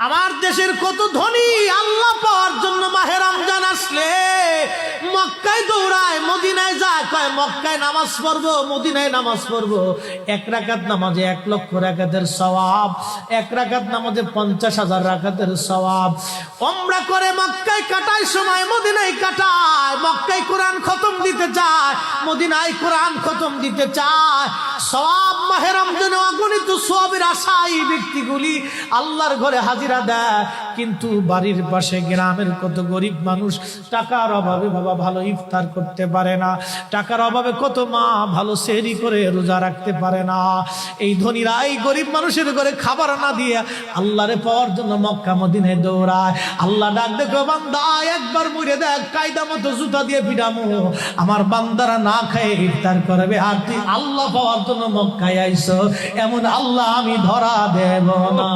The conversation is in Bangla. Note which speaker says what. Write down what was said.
Speaker 1: আমার দেশের কত ধনী আল্লাহ পাওয়ার জন্য মাহে রমজান আসলে মক্কায় দৌড়ায়, মদিনায় যায়, কয় মক্কায় নামাজ পড়বো, মদিনায় নামাজ পড়বো। 1 রাকাত নামাজে 1 লক্ষ রাকাতের সওয়াব, 1 রাকাত নামাজে 50,000 রাকাতের সওয়াব। উমরা করে মক্কায় কাটায় সময়, মদিনায় কাটায়। মক্কায় কোরআন খতম দিতে চায়, মদিনায় কোরআন খতম দিতে চায়। সওয়াব মাহে রমজানে অগণিত সওয়াবের আশায় ব্যক্তিগুলি আল্লাহর ঘরে হাজিরা দেয়। কিন্তু বাড়ির পাশে গ্রামের কত গরিব মানুষ টাকার অভাবে বাবা ভালো ইফতার করতে পারে না, টাকার অভাবে কত মা ভালো সেহরি করে রোজা রাখতে পারে না। এই ধনীরা এই গরিব মানুষের ঘরে খাবার না দিয়ে আল্লাহরে পাওয়ার জন্য মক্কা মদিনায় দৌড়ায়। আল্লাহ ডাক দেখো, বান্দা একবার মরে দেখ, কায়দা মতো জুতা দিয়ে পিটামো, আমার বান্দারা না খেয়ে ইফতার করবে, আর তুই আল্লাহ পাওয়ার জন্য মক্কায় আইছো, এমন আল্লাহ আমি ধরা দেব না।